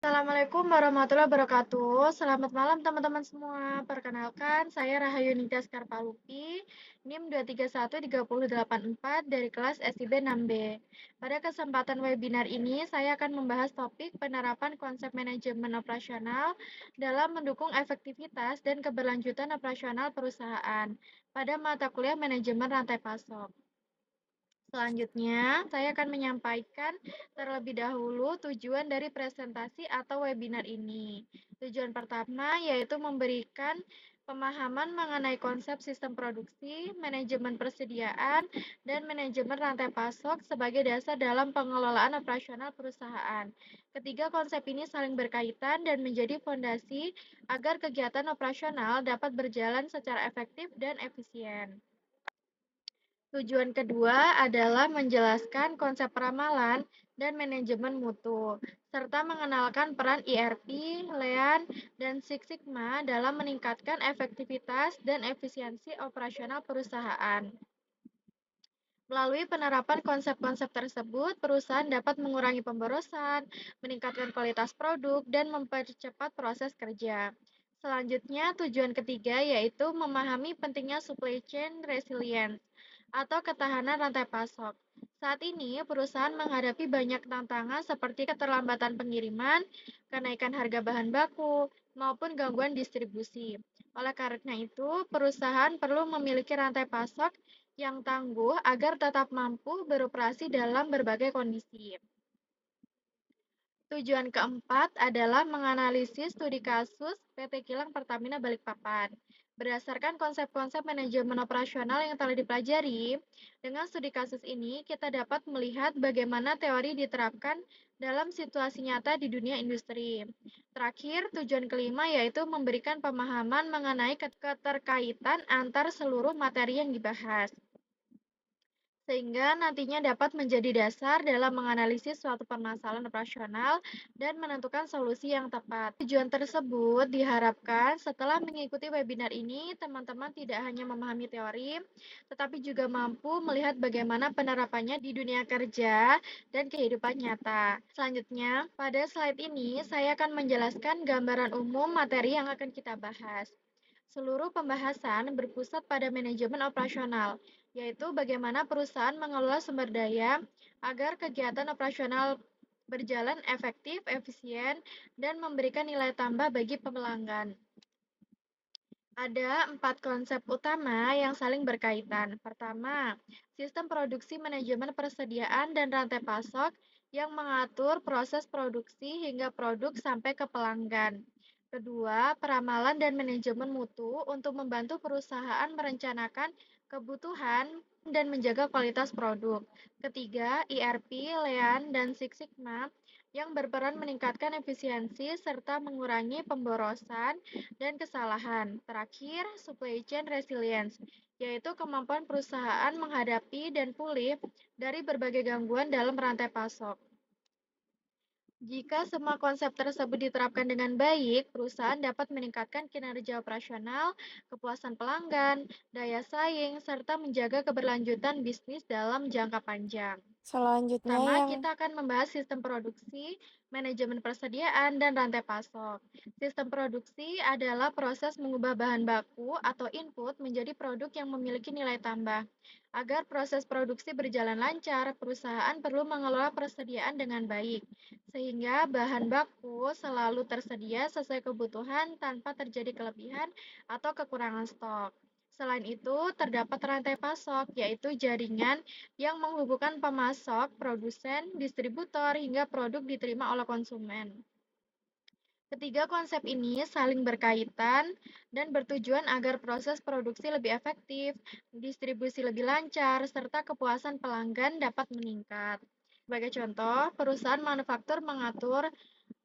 Assalamualaikum warahmatullahi wabarakatuh. Selamat malam teman-teman semua. Perkenalkan, saya Rahayu Nitya Skarpalupi, NIM 2313084 dari kelas SIB 6B. Pada kesempatan webinar ini, saya akan membahas topik penerapan konsep manajemen operasional dalam mendukung efektivitas dan keberlanjutan operasional perusahaan pada mata kuliah manajemen rantai pasok. Selanjutnya, saya akan menyampaikan terlebih dahulu tujuan dari presentasi atau webinar ini. Tujuan pertama yaitu memberikan pemahaman mengenai konsep sistem produksi, manajemen persediaan, dan manajemen rantai pasok sebagai dasar dalam pengelolaan operasional perusahaan. Ketiga konsep ini saling berkaitan dan menjadi fondasi agar kegiatan operasional dapat berjalan secara efektif dan efisien. Tujuan kedua adalah menjelaskan konsep ramalan dan manajemen mutu, serta mengenalkan peran ERP, Lean, dan Six Sigma dalam meningkatkan efektivitas dan efisiensi operasional perusahaan. Melalui penerapan konsep-konsep tersebut, perusahaan dapat mengurangi pemborosan, meningkatkan kualitas produk, dan mempercepat proses kerja. Selanjutnya, tujuan ketiga yaitu memahami pentingnya supply chain resilience atau ketahanan rantai pasok. Saat ini, perusahaan menghadapi banyak tantangan seperti keterlambatan pengiriman, kenaikan harga bahan baku, maupun gangguan distribusi. Oleh karena itu, perusahaan perlu memiliki rantai pasok yang tangguh agar tetap mampu beroperasi dalam berbagai kondisi. Tujuan keempat adalah menganalisis studi kasus PT Kilang Pertamina Balikpapan. Berdasarkan konsep-konsep manajemen operasional yang telah dipelajari, dengan studi kasus ini kita dapat melihat bagaimana teori diterapkan dalam situasi nyata di dunia industri. Terakhir, tujuan kelima yaitu memberikan pemahaman mengenai keterkaitan antar seluruh materi yang dibahas, sehingga nantinya dapat menjadi dasar dalam menganalisis suatu permasalahan operasional dan menentukan solusi yang tepat. Tujuan tersebut diharapkan setelah mengikuti webinar ini, teman-teman tidak hanya memahami teori, tetapi juga mampu melihat bagaimana penerapannya di dunia kerja dan kehidupan nyata. Selanjutnya, pada slide ini saya akan menjelaskan gambaran umum materi yang akan kita bahas. Seluruh pembahasan berpusat pada manajemen operasional, yaitu bagaimana perusahaan mengelola sumber daya agar kegiatan operasional berjalan efektif, efisien, dan memberikan nilai tambah bagi pelanggan. Ada 4 konsep utama yang saling berkaitan. Pertama, sistem produksi manajemen persediaan dan rantai pasok yang mengatur proses produksi hingga produk sampai ke pelanggan. Kedua, peramalan dan manajemen mutu untuk membantu perusahaan merencanakan kebutuhan dan menjaga kualitas produk. Ketiga, ERP, Lean, dan Six Sigma yang berperan meningkatkan efisiensi serta mengurangi pemborosan dan kesalahan. Terakhir, supply chain resilience, yaitu kemampuan perusahaan menghadapi dan pulih dari berbagai gangguan dalam rantai pasok. Jika semua konsep tersebut diterapkan dengan baik, perusahaan dapat meningkatkan kinerja operasional, kepuasan pelanggan, daya saing, serta menjaga keberlanjutan bisnis dalam jangka panjang. Selanjutnya Pertama, yang kita akan membahas sistem produksi, manajemen persediaan, dan rantai pasok. Sistem produksi adalah proses mengubah bahan baku atau input menjadi produk yang memiliki nilai tambah. Agar proses produksi berjalan lancar, perusahaan perlu mengelola persediaan dengan baik, sehingga bahan baku selalu tersedia sesuai kebutuhan tanpa terjadi kelebihan atau kekurangan stok. Selain itu, terdapat rantai pasok, yaitu jaringan yang menghubungkan pemasok, produsen, distributor, hingga produk diterima oleh konsumen. Ketiga konsep ini saling berkaitan dan bertujuan agar proses produksi lebih efektif, distribusi lebih lancar, serta kepuasan pelanggan dapat meningkat. Sebagai contoh, perusahaan manufaktur mengatur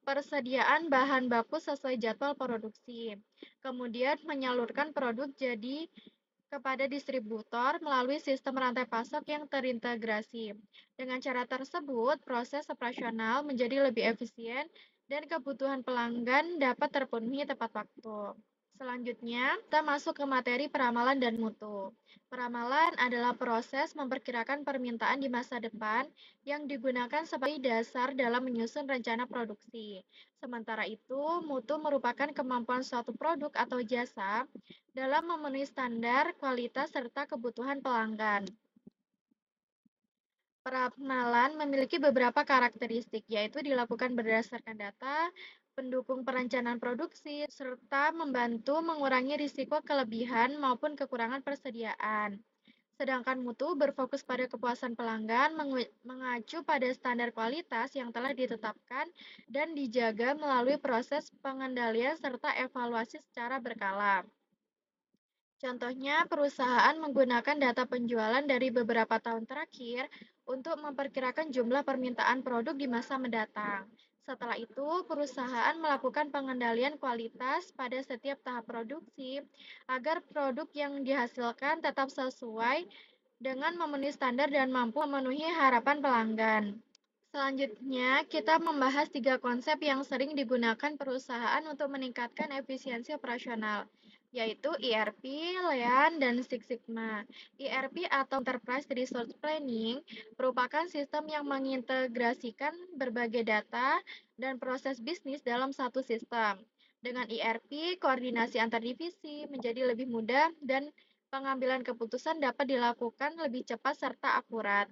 persediaan bahan baku sesuai jadwal produksi, kemudian menyalurkan produk jadi kepada distributor melalui sistem rantai pasok yang terintegrasi. Dengan cara tersebut, proses operasional menjadi lebih efisien dan kebutuhan pelanggan dapat terpenuhi tepat waktu. Selanjutnya, kita masuk ke materi peramalan dan mutu. Peramalan adalah proses memperkirakan permintaan di masa depan yang digunakan sebagai dasar dalam menyusun rencana produksi. Sementara itu, mutu merupakan kemampuan suatu produk atau jasa dalam memenuhi standar, kualitas, serta kebutuhan pelanggan. Peramalan memiliki beberapa karakteristik, yaitu dilakukan berdasarkan data, pendukung perencanaan produksi, serta membantu mengurangi risiko kelebihan maupun kekurangan persediaan. Sedangkan mutu berfokus pada kepuasan pelanggan, mengacu pada standar kualitas yang telah ditetapkan dan dijaga melalui proses pengendalian serta evaluasi secara berkala. Contohnya, perusahaan menggunakan data penjualan dari beberapa tahun terakhir untuk memperkirakan jumlah permintaan produk di masa mendatang. Setelah itu, perusahaan melakukan pengendalian kualitas pada setiap tahap produksi agar produk yang dihasilkan tetap sesuai dengan memenuhi standar dan mampu memenuhi harapan pelanggan. Selanjutnya, kita membahas tiga konsep yang sering digunakan perusahaan untuk meningkatkan efisiensi operasional, yaitu ERP, Lean, dan Six Sigma. ERP atau Enterprise Resource Planning merupakan sistem yang mengintegrasikan berbagai data dan proses bisnis dalam satu sistem. Dengan ERP, koordinasi antar divisi menjadi lebih mudah dan pengambilan keputusan dapat dilakukan lebih cepat serta akurat.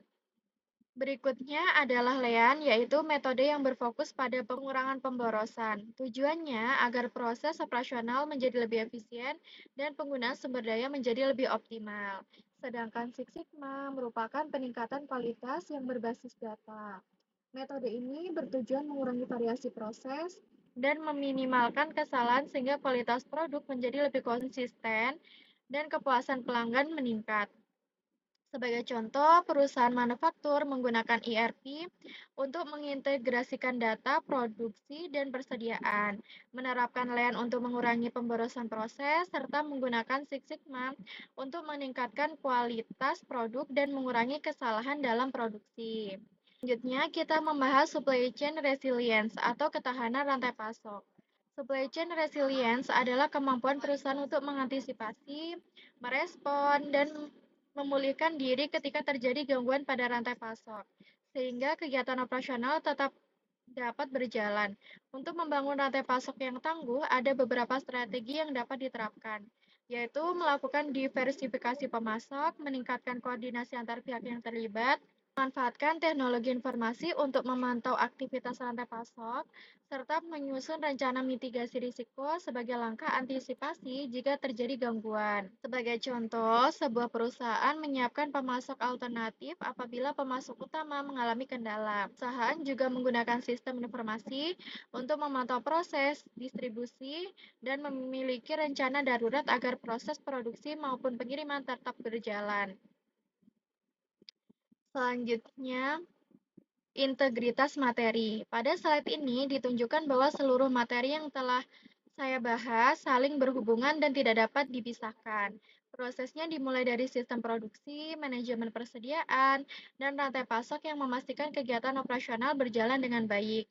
Berikutnya adalah Lean, yaitu metode yang berfokus pada pengurangan pemborosan. Tujuannya agar proses operasional menjadi lebih efisien dan penggunaan sumber daya menjadi lebih optimal. Sedangkan Six Sigma merupakan peningkatan kualitas yang berbasis data. Metode ini bertujuan mengurangi variasi proses dan meminimalkan kesalahan sehingga kualitas produk menjadi lebih konsisten dan kepuasan pelanggan meningkat. Sebagai contoh, perusahaan manufaktur menggunakan ERP untuk mengintegrasikan data produksi dan persediaan, menerapkan Lean untuk mengurangi pemborosan proses, serta menggunakan Six Sigma untuk meningkatkan kualitas produk dan mengurangi kesalahan dalam produksi. Selanjutnya, kita membahas supply chain resilience atau ketahanan rantai pasok. Supply chain resilience adalah kemampuan perusahaan untuk mengantisipasi, merespon, dan memulihkan diri ketika terjadi gangguan pada rantai pasok, sehingga kegiatan operasional tetap dapat berjalan. Untuk membangun rantai pasok yang tangguh, ada beberapa strategi yang dapat diterapkan, yaitu melakukan diversifikasi pemasok, meningkatkan koordinasi antar pihak yang terlibat, memanfaatkan teknologi informasi untuk memantau aktivitas rantai pasok, serta menyusun rencana mitigasi risiko sebagai langkah antisipasi jika terjadi gangguan. Sebagai contoh, sebuah perusahaan menyiapkan pemasok alternatif apabila pemasok utama mengalami kendala. Perusahaan juga menggunakan sistem informasi untuk memantau proses, distribusi, dan memiliki rencana darurat agar proses produksi maupun pengiriman tetap berjalan. Selanjutnya, integritas materi. Pada slide ini ditunjukkan bahwa seluruh materi yang telah saya bahas saling berhubungan dan tidak dapat dipisahkan. Prosesnya dimulai dari sistem produksi, manajemen persediaan, dan rantai pasok yang memastikan kegiatan operasional berjalan dengan baik.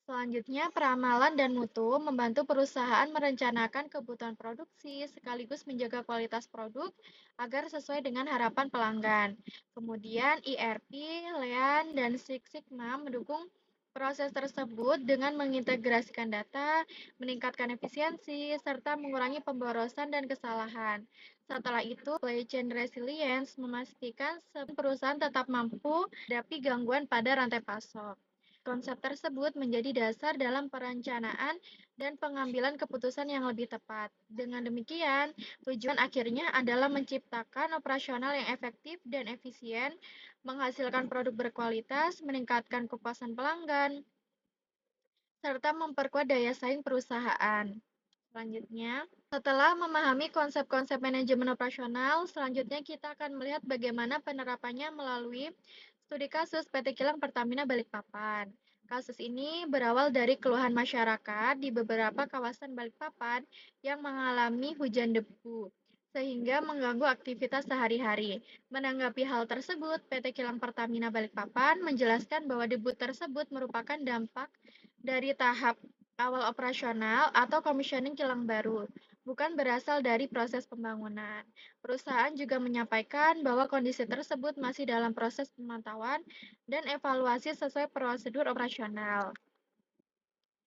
Selanjutnya, peramalan dan mutu membantu perusahaan merencanakan kebutuhan produksi sekaligus menjaga kualitas produk agar sesuai dengan harapan pelanggan. Kemudian, ERP, Lean, dan Six Sigma mendukung proses tersebut dengan mengintegrasikan data, meningkatkan efisiensi, serta mengurangi pemborosan dan kesalahan. Setelah itu, supply chain resilience memastikan perusahaan tetap mampu menghadapi gangguan pada rantai pasok. Konsep tersebut menjadi dasar dalam perencanaan dan pengambilan keputusan yang lebih tepat. Dengan demikian, tujuan akhirnya adalah menciptakan operasional yang efektif dan efisien, menghasilkan produk berkualitas, meningkatkan kepuasan pelanggan, serta memperkuat daya saing perusahaan. Selanjutnya, setelah memahami konsep-konsep manajemen operasional, selanjutnya kita akan melihat bagaimana penerapannya melalui studi kasus PT Kilang Pertamina Balikpapan. Kasus ini berawal dari keluhan masyarakat di beberapa kawasan Balikpapan yang mengalami hujan debu, sehingga mengganggu aktivitas sehari-hari. Menanggapi hal tersebut, PT Kilang Pertamina Balikpapan menjelaskan bahwa debu tersebut merupakan dampak dari tahap awal operasional atau commissioning kilang baru, bukan berasal dari proses pembangunan. Perusahaan juga menyampaikan bahwa kondisi tersebut masih dalam proses pemantauan dan evaluasi sesuai prosedur operasional.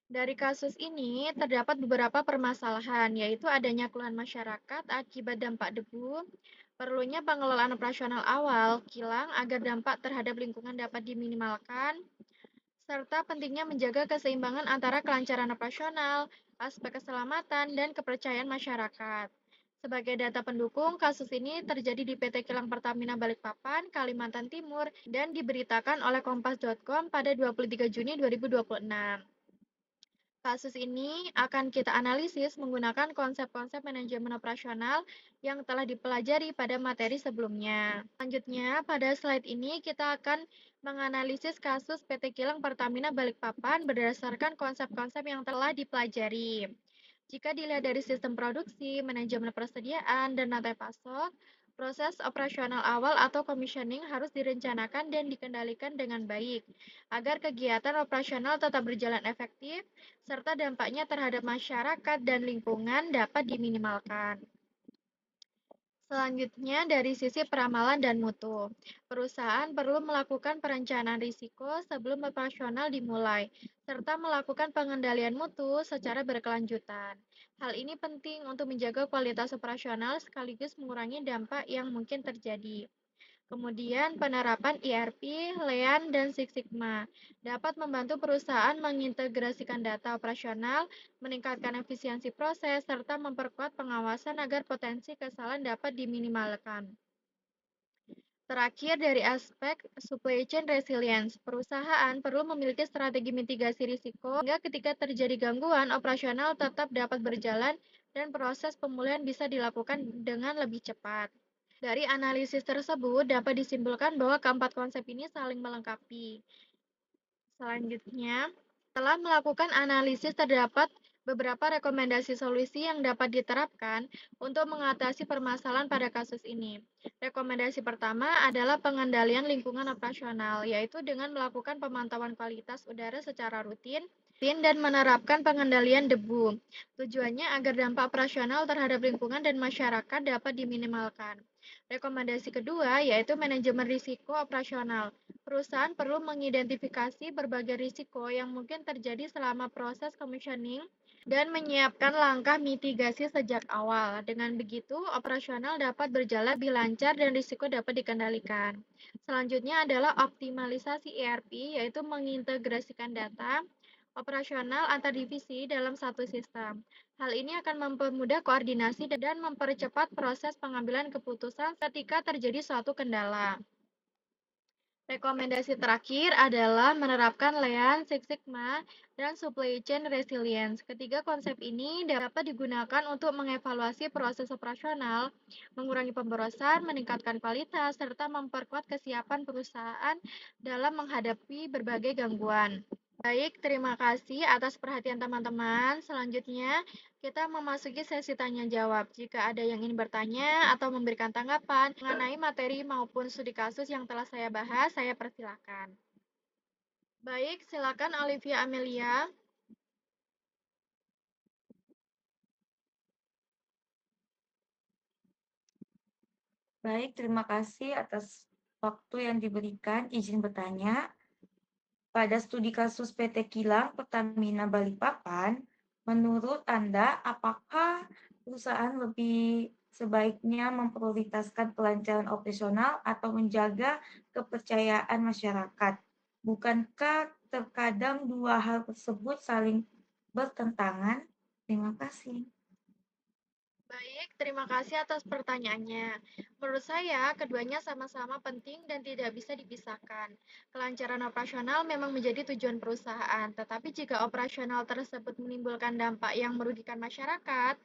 Dari kasus ini, terdapat beberapa permasalahan, yaitu adanya keluhan masyarakat akibat dampak debu, perlunya pengelolaan operasional awal kilang agar dampak terhadap lingkungan dapat diminimalkan, serta pentingnya menjaga keseimbangan antara kelancaran operasional, aspek keselamatan, dan kepercayaan masyarakat. Sebagai data pendukung, kasus ini terjadi di PT Kilang Pertamina Balikpapan, Kalimantan Timur, dan diberitakan oleh Kompas.com pada 23 Juni 2026. Kasus ini akan kita analisis menggunakan konsep-konsep manajemen operasional yang telah dipelajari pada materi sebelumnya. Selanjutnya, pada slide ini kita akan menganalisis kasus PT Kilang Pertamina Balikpapan berdasarkan konsep-konsep yang telah dipelajari. Jika dilihat dari sistem produksi, manajemen persediaan, dan rantai pasok, proses operasional awal atau commissioning harus direncanakan dan dikendalikan dengan baik, agar kegiatan operasional tetap berjalan efektif, serta dampaknya terhadap masyarakat dan lingkungan dapat diminimalkan. Selanjutnya, dari sisi peramalan dan mutu, perusahaan perlu melakukan perencanaan risiko sebelum operasional dimulai, serta melakukan pengendalian mutu secara berkelanjutan. Hal ini penting untuk menjaga kualitas operasional sekaligus mengurangi dampak yang mungkin terjadi. Kemudian, penerapan ERP, LEAN, dan Six Sigma dapat membantu perusahaan mengintegrasikan data operasional, meningkatkan efisiensi proses, serta memperkuat pengawasan agar potensi kesalahan dapat diminimalkan. Terakhir, dari aspek supply chain resilience, perusahaan perlu memiliki strategi mitigasi risiko sehingga ketika terjadi gangguan, operasional tetap dapat berjalan dan proses pemulihan bisa dilakukan dengan lebih cepat. Dari analisis tersebut dapat disimpulkan bahwa keempat konsep ini saling melengkapi. Selanjutnya, setelah melakukan analisis terdapat beberapa rekomendasi solusi yang dapat diterapkan untuk mengatasi permasalahan pada kasus ini. Rekomendasi pertama adalah pengendalian lingkungan operasional, yaitu dengan melakukan pemantauan kualitas udara secara rutin dan menerapkan pengendalian debu. Tujuannya agar dampak operasional terhadap lingkungan dan masyarakat dapat diminimalkan. Rekomendasi kedua yaitu manajemen risiko operasional. Perusahaan perlu mengidentifikasi berbagai risiko yang mungkin terjadi selama proses commissioning dan menyiapkan langkah mitigasi sejak awal. Dengan begitu, operasional dapat berjalan lebih lancar dan risiko dapat dikendalikan. Selanjutnya adalah optimalisasi ERP, yaitu mengintegrasikan data operasional antar divisi dalam satu sistem. Hal ini akan mempermudah koordinasi dan mempercepat proses pengambilan keputusan ketika terjadi suatu kendala. Rekomendasi terakhir adalah menerapkan Lean Six Sigma dan Supply Chain Resilience. Ketiga konsep ini dapat digunakan untuk mengevaluasi proses operasional, mengurangi pemborosan, meningkatkan kualitas, serta memperkuat kesiapan perusahaan dalam menghadapi berbagai gangguan. Baik, terima kasih atas perhatian teman-teman. Selanjutnya, kita memasuki sesi tanya jawab. Jika ada yang ingin bertanya atau memberikan tanggapan mengenai materi maupun studi kasus yang telah saya bahas, saya persilakan. Baik, silakan Olivia Amelia. Baik, terima kasih atas waktu yang diberikan. Izin bertanya, pada studi kasus PT Kilang Pertamina Balikpapan, menurut Anda, apakah perusahaan lebih sebaiknya memprioritaskan kelancaran operasional atau menjaga kepercayaan masyarakat? Bukankah terkadang dua hal tersebut saling bertentangan? Terima kasih. Baik, terima kasih atas pertanyaannya. Menurut saya, keduanya sama-sama penting dan tidak bisa dipisahkan. Kelancaran operasional memang menjadi tujuan perusahaan, tetapi jika operasional tersebut menimbulkan dampak yang merugikan masyarakat,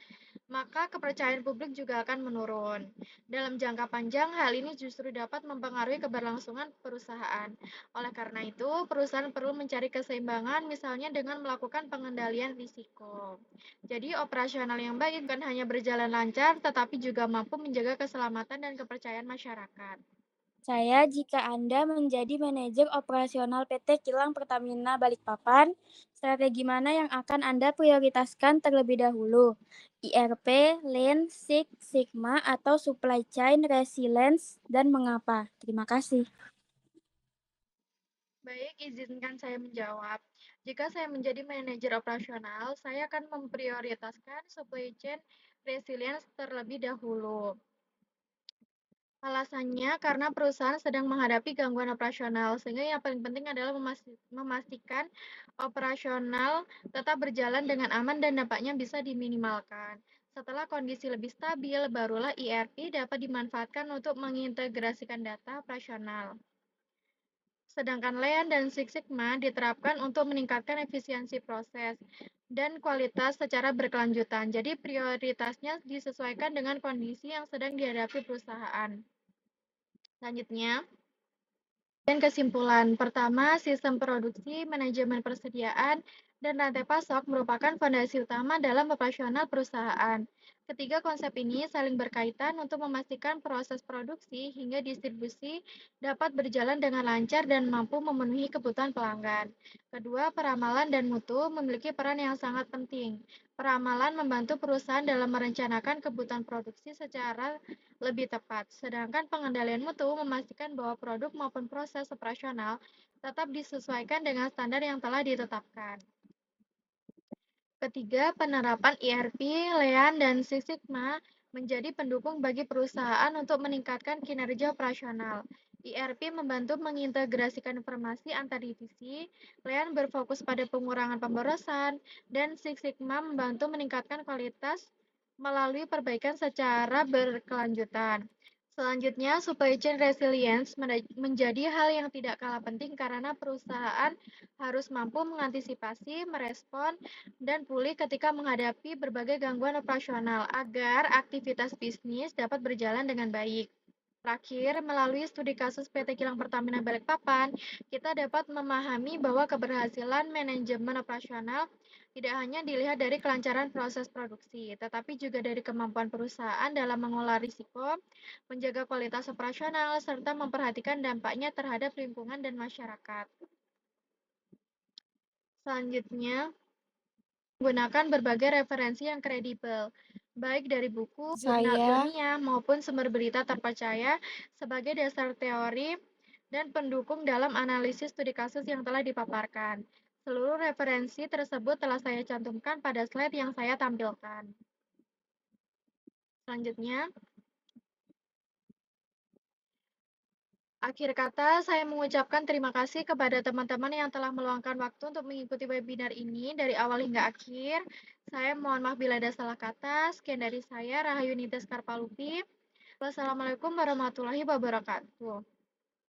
maka kepercayaan publik juga akan menurun. Dalam jangka panjang, hal ini justru dapat mempengaruhi keberlangsungan perusahaan. Oleh karena itu, perusahaan perlu mencari keseimbangan, misalnya dengan melakukan pengendalian risiko. Jadi, operasional yang baik bukan hanya berjalan lancar, tetapi juga mampu menjaga keselamatan dan kepercayaan masyarakat. Saya jika Anda menjadi manajer operasional PT Kilang Pertamina Balikpapan, strategi mana yang akan Anda prioritaskan terlebih dahulu? IRP, Lean, Six Sigma, atau Supply Chain Resilience, dan mengapa? Terima kasih. Baik, izinkan saya menjawab. Jika saya menjadi manajer operasional, saya akan memprioritaskan supply chain resilience terlebih dahulu. Alasannya karena perusahaan sedang menghadapi gangguan operasional, sehingga yang paling penting adalah memastikan operasional tetap berjalan dengan aman dan dampaknya bisa diminimalkan. Setelah kondisi lebih stabil, barulah ERP dapat dimanfaatkan untuk mengintegrasikan data operasional. Sedangkan Lean dan Six Sigma diterapkan untuk meningkatkan efisiensi proses dan kualitas secara berkelanjutan. Jadi prioritasnya disesuaikan dengan kondisi yang sedang dihadapi perusahaan. Selanjutnya, dan kesimpulan. Pertama, sistem produksi, manajemen persediaan, dan rantai pasok merupakan fondasi utama dalam operasional perusahaan. Ketiga konsep ini saling berkaitan untuk memastikan proses produksi hingga distribusi dapat berjalan dengan lancar dan mampu memenuhi kebutuhan pelanggan. Kedua, peramalan dan mutu memiliki peran yang sangat penting. Peramalan membantu perusahaan dalam merencanakan kebutuhan produksi secara lebih tepat, sedangkan pengendalian mutu memastikan bahwa produk maupun proses operasional tetap disesuaikan dengan standar yang telah ditetapkan. Ketiga, penerapan ERP, Lean, dan Six Sigma menjadi pendukung bagi perusahaan untuk meningkatkan kinerja operasional. ERP membantu mengintegrasikan informasi antar divisi, Lean berfokus pada pengurangan pemborosan, dan Six Sigma membantu meningkatkan kualitas melalui perbaikan secara berkelanjutan. Selanjutnya, supply chain resilience menjadi hal yang tidak kalah penting karena perusahaan harus mampu mengantisipasi, merespon, dan pulih ketika menghadapi berbagai gangguan operasional agar aktivitas bisnis dapat berjalan dengan baik. Terakhir, melalui studi kasus PT Kilang Pertamina Balikpapan, kita dapat memahami bahwa keberhasilan manajemen operasional tidak hanya dilihat dari kelancaran proses produksi, tetapi juga dari kemampuan perusahaan dalam mengolah risiko, menjaga kualitas operasional, serta memperhatikan dampaknya terhadap lingkungan dan masyarakat. Selanjutnya, menggunakan berbagai referensi yang kredibel, baik dari buku, jurnal Saya ilmiah, maupun sumber berita terpercaya sebagai dasar teori dan pendukung dalam analisis studi kasus yang telah dipaparkan. Seluruh referensi tersebut telah saya cantumkan pada slide yang saya tampilkan. Selanjutnya, akhir kata, saya mengucapkan terima kasih kepada teman-teman yang telah meluangkan waktu untuk mengikuti webinar ini dari awal hingga akhir. Saya mohon maaf bila ada salah kata. Sekian dari saya, Rahayu Nites Karpalupi. Wassalamualaikum warahmatullahi wabarakatuh.